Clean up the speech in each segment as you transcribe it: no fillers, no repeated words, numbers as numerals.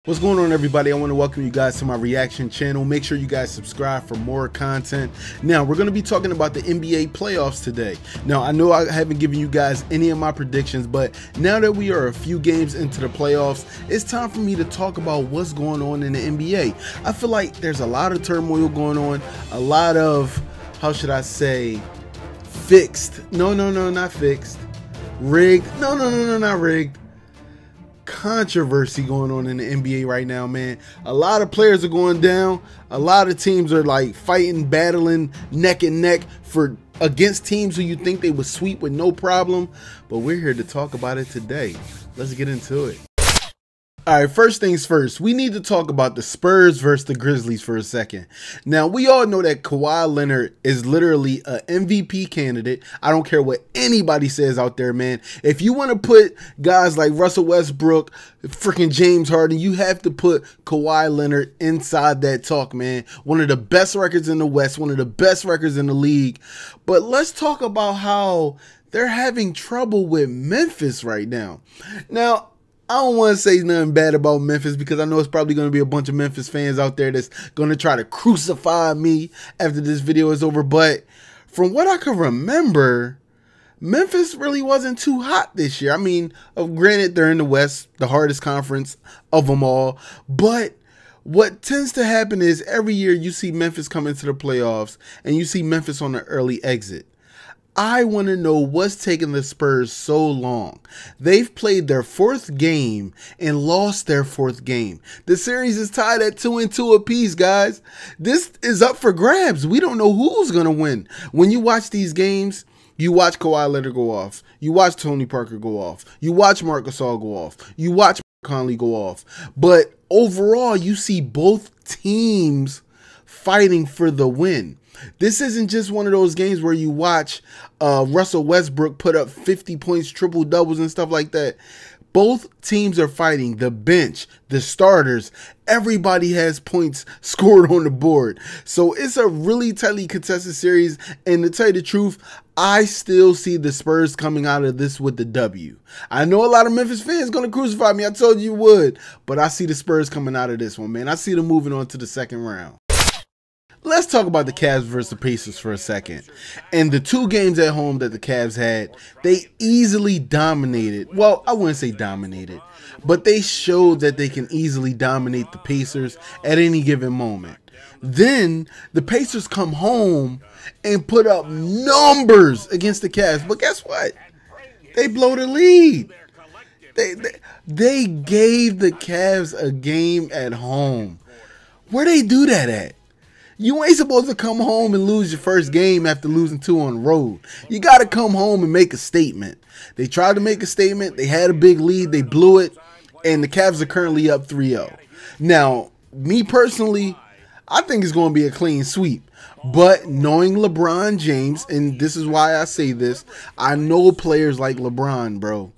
What's going on, everybody? I want to welcome you guys to my reaction channel. Make sure you guys subscribe for more content. Now, we're going to be talking about the NBA playoffs today. Now, I know I haven't given you guys any of my predictions, but now that we are a few games into the playoffs, it's time for me to talk about what's going on in the NBA. I feel like there's a lot of turmoil going on, a lot of, how should I say, fixed. No, not fixed. Rigged. No, not rigged. Controversy going on in the NBA right now, man. A lot of players are going down. A lot of teams are like fighting, battling neck and neck for against teams who you think they would sweep with no problem. But we're here to talk about it today. Let's get into it. All right, first things first, we need to talk about the Spurs versus the Grizzlies for a second. Now, we all know that Kawhi Leonard is literally an MVP candidate. I don't care what anybody says out there, man. If you want to put guys like Russell Westbrook, freaking James Harden, you have to put Kawhi Leonard inside that talk, man. One of the best records in the West, one of the best records in the league. But let's talk about how they're having trouble with Memphis right now. Now, I don't want to say nothing bad about Memphis because I know it's probably going to be a bunch of Memphis fans out there that's going to try to crucify me after this video is over. But from what I can remember, Memphis really wasn't too hot this year. I mean, granted, they're in the West, the hardest conference of them all. But what tends to happen is every year you see Memphis come into the playoffs and you see Memphis on the early exit. I want to know what's taking the Spurs so long. They've played their fourth game and lost their fourth game. The series is tied at 2-2 apiece, guys. This is up for grabs. We don't know who's going to win. When you watch these games, you watch Kawhi Leonard go off. You watch Tony Parker go off. You watch Marc Gasol go off. You watch Conley go off. But overall, you see both teams fighting for the win. This isn't just one of those games where you watch Russell Westbrook put up 50 points, triple doubles and stuff like that. Both teams are fighting. The bench, the starters, everybody has points scored on the board. So it's a really tightly contested series. And to tell you the truth, I still see the Spurs coming out of this with the W. I know a lot of Memphis fans going to crucify me. I told you would. But I see the Spurs coming out of this one, man. I see them moving on to the second round. Let's talk about the Cavs versus the Pacers for a second. And the two games at home that the Cavs had, they easily dominated. Well, I wouldn't say dominated, but they showed that they can easily dominate the Pacers at any given moment. Then the Pacers come home and put up numbers against the Cavs. But guess what? They blow the lead. They gave the Cavs a game at home. Where they do that at? You ain't supposed to come home and lose your first game after losing 2 on the road. You got to come home and make a statement. They tried to make a statement. They had a big lead. They blew it. And the Cavs are currently up 3-0. Now, me personally, I think it's going to be a clean sweep. But knowing LeBron James, and this is why I say this, I know players like LeBron, bro.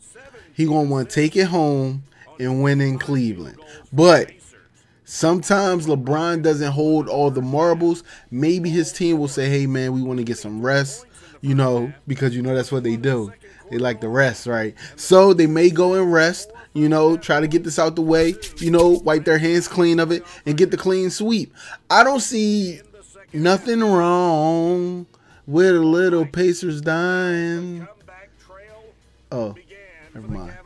He going to want to take it home and win in Cleveland. But sometimes LeBron doesn't hold all the marbles. Maybe his team will say, hey, man, we want to get some rest, you know, because, you know, that's what they do. They like to rest, right? So they may go and rest, you know, try to get this out the way, you know, wipe their hands clean of it and get the clean sweep. I don't see nothing wrong with a little Pacers dying. Oh, never mind.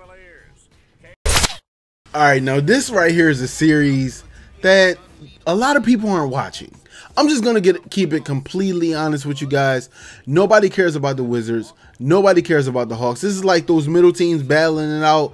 All right, now this right here is a series that a lot of people aren't watching. I'm just going to keep it completely honest with you guys. Nobody cares about the Wizards. Nobody cares about the Hawks. This is like those middle teams battling it out,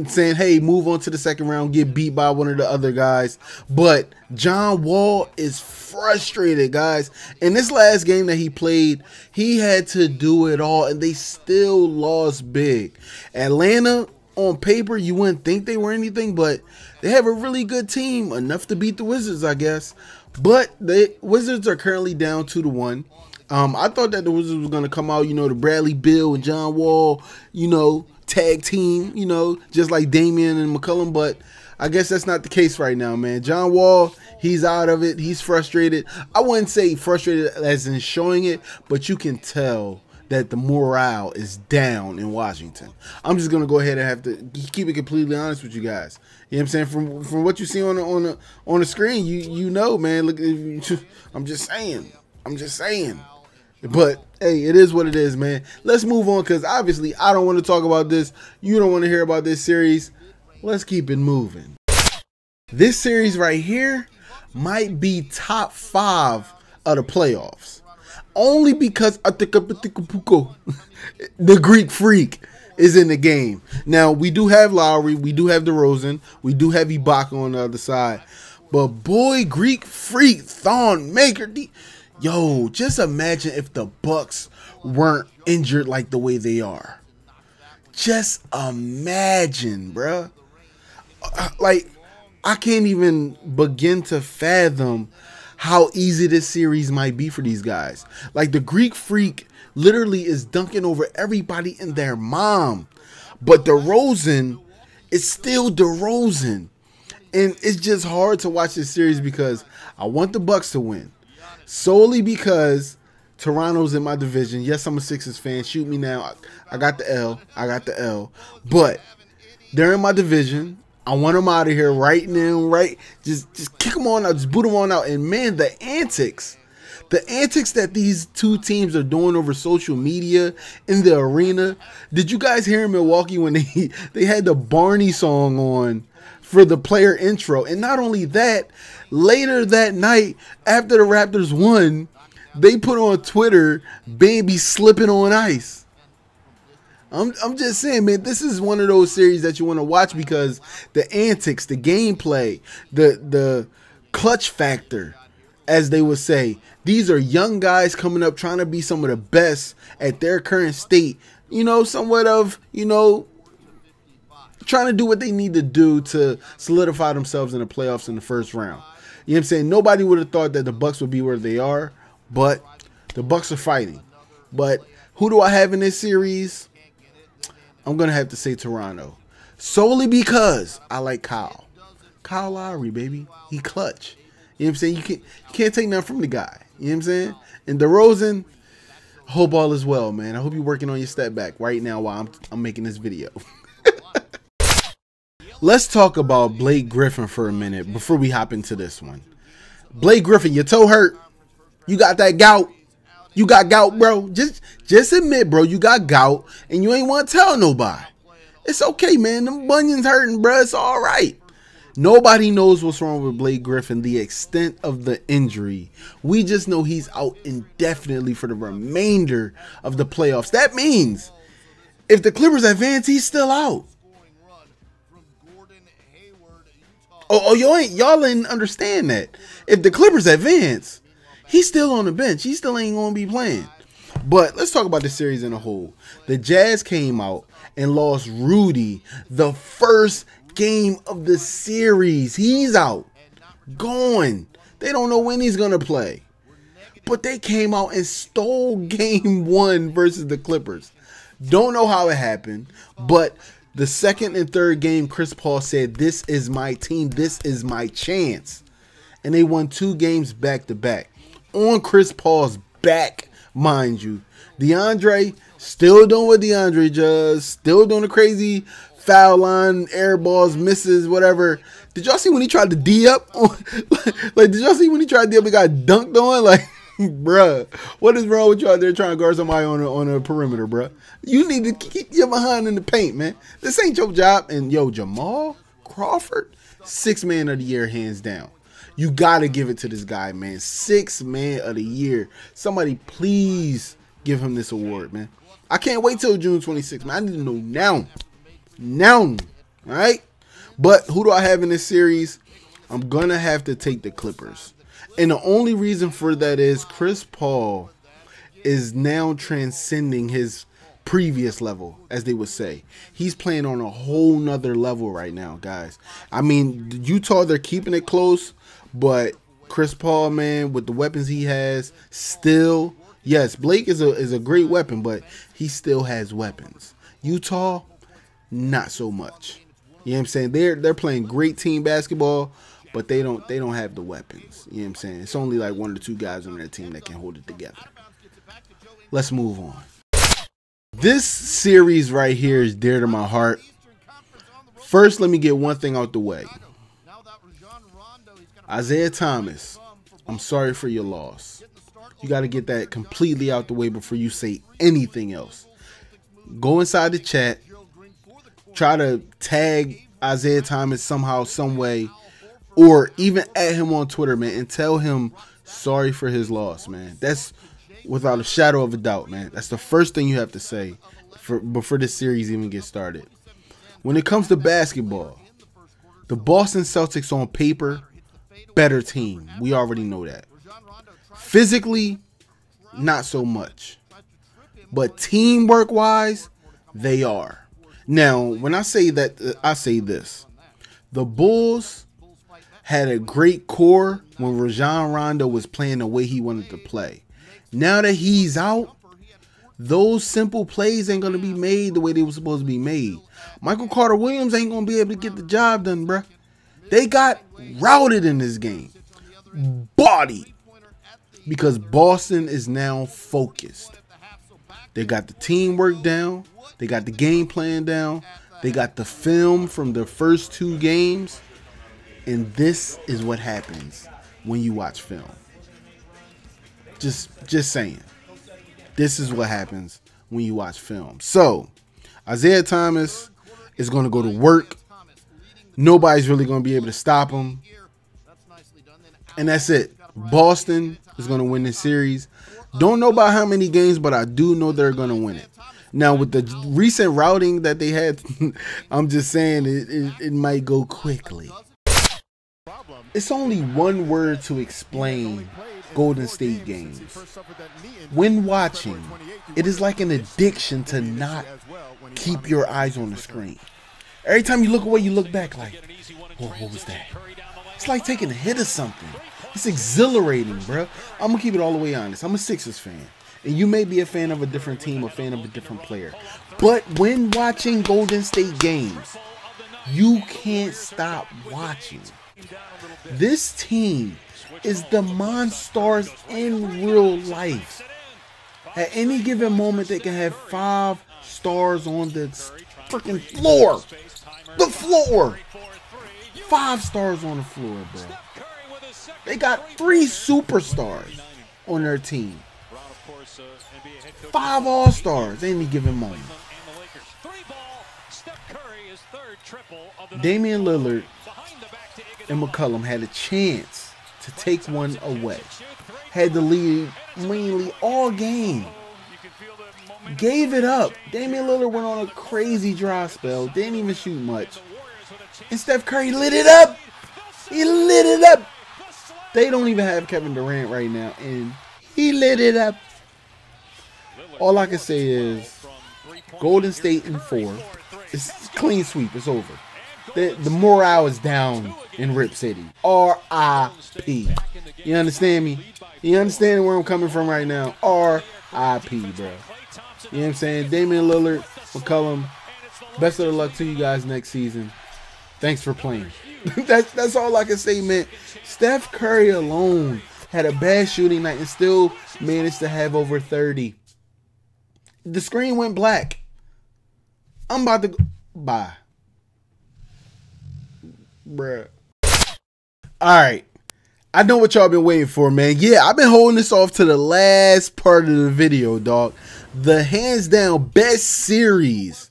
saying, hey, move on to the second round, get beat by one of the other guys. But John Wall is frustrated, guys. In this last game that he played, he had to do it all, and they still lost big. Atlanta, on paper, you wouldn't think they were anything, but they have a really good team, enough to beat the Wizards, I guess. But the Wizards are currently down 2-1. I thought that the Wizards was going to come out, you know, the Bradley Beal and John Wall, you know, tag team, you know, just like Damian and McCollum. But I guess that's not the case right now, man. John Wall, He's out of it. He's frustrated. I wouldn't say frustrated as in showing it, but you can tell that the morale is down in Washington. I'm just gonna go ahead and have to keep it completely honest with you guys. You know what I'm saying? From what you see on the screen, you know, man. Look, I'm just saying. But hey, it is what it is, man. Let's move on, because obviously I don't want to talk about this. You don't want to hear about this series. Let's keep it moving. This series right here might be top 5 of the playoffs. Only because the Greek Freak is in the game. Now, we do have Lowry, we do have DeRozan, we do have Ibaka on the other side. But boy, Greek Freak, Thon Maker, yo, just imagine if the Bucks weren't injured like the way they are. Just imagine, bruh. Like, I can't even begin to fathom how easy this series might be for these guys. Like, the Greek Freak literally is dunking over everybody and their mom. But DeRozan is still DeRozan. And it's just hard to watch this series because I want the Bucks to win. Solely because Toronto's in my division. Yes, I'm a Sixers fan. Shoot me now. I got the L. But they're in my division. I want them out of here right now, right? Just kick them on out, just boot them on out. And man, the antics that these two teams are doing over social media in the arena. Did you guys hear in Milwaukee when they had the Barney song on for the player intro? And not only that, later that night after the Raptors won, they put on Twitter, "Baby slipping on ice." I'm just saying, man, this is one of those series that you want to watch because the antics, the gameplay, the clutch factor, as they would say. These are young guys coming up trying to be some of the best at their current state. You know, somewhat of, you know, trying to do what they need to do to solidify themselves in the playoffs in the first round. You know what I'm saying? Nobody would have thought that the Bucks would be where they are, but the Bucks are fighting. But who do I have in this series? I'm going to have to say Toronto. Solely because I like Kyle. Kyle Lowry, baby. He clutch. You know what I'm saying? You can't take nothing from the guy. You know what I'm saying? And DeRozan, hope all is well, man. I hope you're working on your step back right now while I'm making this video. Let's talk about Blake Griffin for a minute before we hop into this one. Blake Griffin, your toe hurt. You got that gout. You got gout, bro. Just admit, bro, you got gout and you ain't want to tell nobody. It's okay, man. Them bunions hurting, bro. It's all right. Nobody knows what's wrong with Blake Griffin, the extent of the injury. We just know he's out indefinitely for the remainder of the playoffs. That means if the Clippers advance, he's still out. Oh, y'all didn't understand that. If the Clippers advance, he's still on the bench. He still ain't going to be playing. But let's talk about the series in a whole. The Jazz came out and lost Rudy the first game of the series. He's out. Gone. They don't know when he's going to play. But they came out and stole game 1 versus the Clippers. Don't know how it happened, but the second and third game, Chris Paul said, "This is my team. This is my chance." And they won 2 games back to back. On Chris Paul's back, mind you. DeAndre still doing what DeAndre does. Still doing the crazy foul line, air balls, misses, whatever. Did y'all see when he tried to D up? Like, did y'all see when he tried to D up and got dunked on? Like, bruh, what is wrong with you out there trying to guard somebody on a perimeter, bruh? You need to keep your behind in the paint, man. This ain't your job. And yo, Jamal Crawford, 6th man of the year, hands down. You got to give it to this guy, man. 6th man of the year. Somebody please give him this award, man. I can't wait till June 26th, man. I need to know now. Now. All right? But who do I have in this series? I'm going to have to take the Clippers. And the only reason for that is Chris Paul is now transcending his previous level, as they would say. He's playing on a whole nother level right now, guys. I mean, Utah, they're keeping it close, but Chris Paul, man, with the weapons he has, still, yes, Blake is a great weapon, but he still has weapons. Utah, not so much. You know what I'm saying? They're playing great team basketball, but they don't have the weapons. You know what I'm saying? It's only like 1 or 2 guys on their team that can hold it together. Let's move on. This series right here is dear to my heart. First, let me get one thing out the way. Isaiah Thomas, I'm sorry for your loss. You got to get that completely out the way before you say anything else. Go inside the chat. Try to tag Isaiah Thomas somehow, some way, or even at him on Twitter, man, and tell him sorry for his loss, man. That's without a shadow of a doubt, man. That's the first thing you have to say before this series even gets started. When it comes to basketball, the Boston Celtics on paper, better team. We already know that. Physically, not so much. But teamwork-wise, they are. Now, when I say that, I say this. The Bulls had a great core when Rajon Rondo was playing the way he wanted to play. Now that he's out, those simple plays ain't going to be made the way they were supposed to be made. Michael Carter Williams ain't going to be able to get the job done, bruh. They got routed in this game. Body. Because Boston is now focused. They got the teamwork down. They got the game plan down. They got the film from the first 2 games. And this is what happens when you watch film. Just saying. This is what happens when you watch film. So, Isaiah Thomas is going to go to work. Nobody's really going to be able to stop him. And that's it. Boston is going to win this series. Don't know about how many games, but I do know they're going to win it. Now, with the recent routing that they had, I'm just saying it might go quickly. It's only one word to explain Golden State games. When watching, it is like an addiction to not keep your eyes on the screen. Every time you look away, you look back like, what was that? It's like taking a hit of something. It's exhilarating, bro. I'm going to keep it all the way honest. I'm a Sixers fan. And you may be a fan of a different team, a fan of a different player. But when watching Golden State games, you can't stop watching. This team is the Monstars in real life. At any given moment, they can have 5 stars on the freaking floor. The floor. 5 stars on the floor, bro. They got 3 superstars on their team. 5 all-stars at any given moment. Damian Lillard and McCollum had a chance to take one away. Had the lead mainly all game. Gave it up. Damian Lillard went on a crazy dry spell. Didn't even shoot much. And Steph Curry lit it up. He lit it up. They don't even have Kevin Durant right now. And he lit it up. All I can say is Golden State in 4. It's clean sweep. It's over. The morale is down in Rip City. R.I.P. You understand me? You understand where I'm coming from right now? R.I.P. bro. You know what I'm saying? Damian Lillard, McCollum, best of the luck to you guys next season. Thanks for playing. That's all I can say, man. Steph Curry alone had a bad shooting night and still managed to have over 30. The screen went black. I'm about to go. Bye. Bruh. Alright. I know what y'all been waiting for, man. Yeah, I've been holding this off to the last part of the video, dog. The hands down best series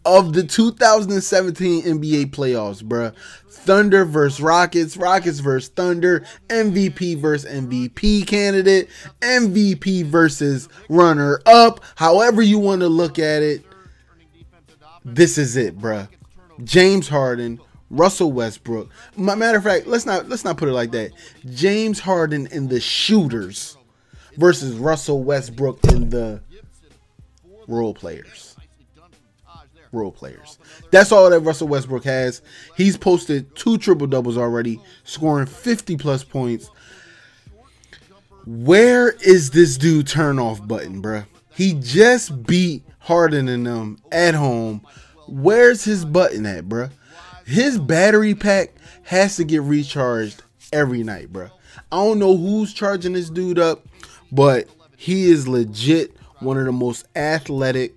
of the 2017 NBA playoffs, bruh. Thunder versus Rockets, Rockets versus Thunder, MVP versus MVP candidate, MVP versus runner-up, however you want to look at it. This is it, bruh. James Harden, Russell Westbrook. Matter of fact, let's not put it like that. James Harden and the shooters versus Russell Westbrook and the role players. Role players. That's all that Russell Westbrook has. He's posted 2 triple-doubles already, scoring 50-plus points. Where is this dude turn-off button, bruh? He just beat Harden and them at home. Where's his button at, bruh? His battery pack has to get recharged every night, bro. I don't know who's charging this dude up, but he is legit one of the most athletic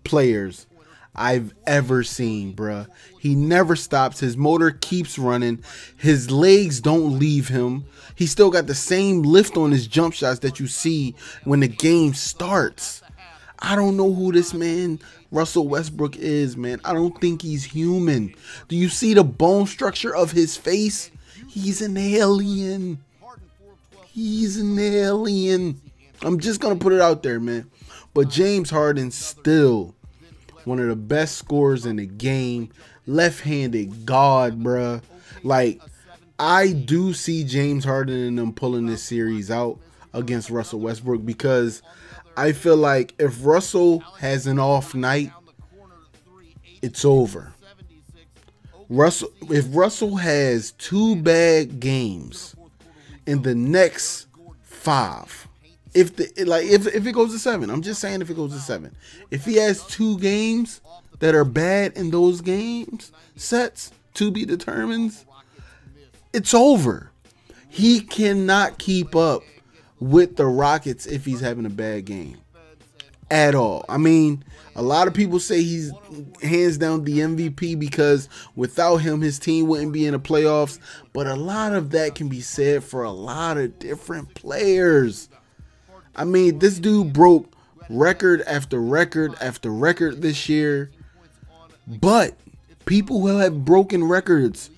players I've ever seen, bruh. He never stops. His motor keeps running. His legs don't leave him. He still got the same lift on his jump shots that you see when the game starts. I don't know who this man Russell Westbrook is, man. I don't think he's human. Do you see the bone structure of his face? He's an alien. He's an alien. I'm just going to put it out there, man. But James Harden still one of the best scorers in the game. Left-handed God, bruh. Like, I do see James Harden and them pulling this series out against Russell Westbrook, because I feel like if Russell has an off night, it's over. If Russell has 2 bad games in the next 5, if it goes to 7, I'm just saying if it goes to 7, if he has 2 games that are bad in those games sets to be determined, it's over. He cannot keep up with the Rockets if he's having a bad game at all. I mean, a lot of people say he's hands down the MVP because without him, his team wouldn't be in the playoffs. But a lot of that can be said for a lot of different players. I mean, this dude broke record after record after record this year. But people who have broken records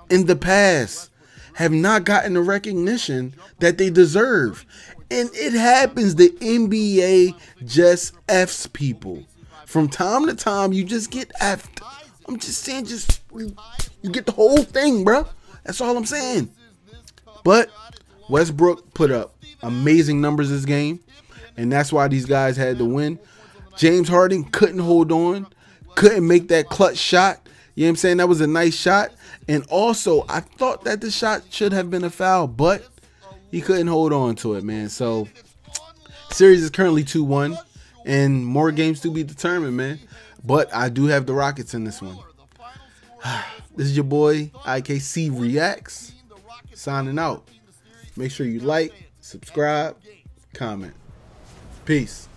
in the past have not gotten the recognition that they deserve. And it happens. The NBA just F's people. From time to time, you just get F'd. I'm just saying, you get the whole thing, bro. That's all I'm saying. But Westbrook put up amazing numbers this game, and that's why these guys had to win. James Harden couldn't hold on, couldn't make that clutch shot. You know what I'm saying? That was a nice shot. And also, I thought that the shot should have been a foul, but he couldn't hold on to it, man. So, series is currently 2-1, and more games to be determined, man. But I do have the Rockets in this one. This is your boy, ikcREACTS, signing out. Make sure you like, subscribe, comment. Peace.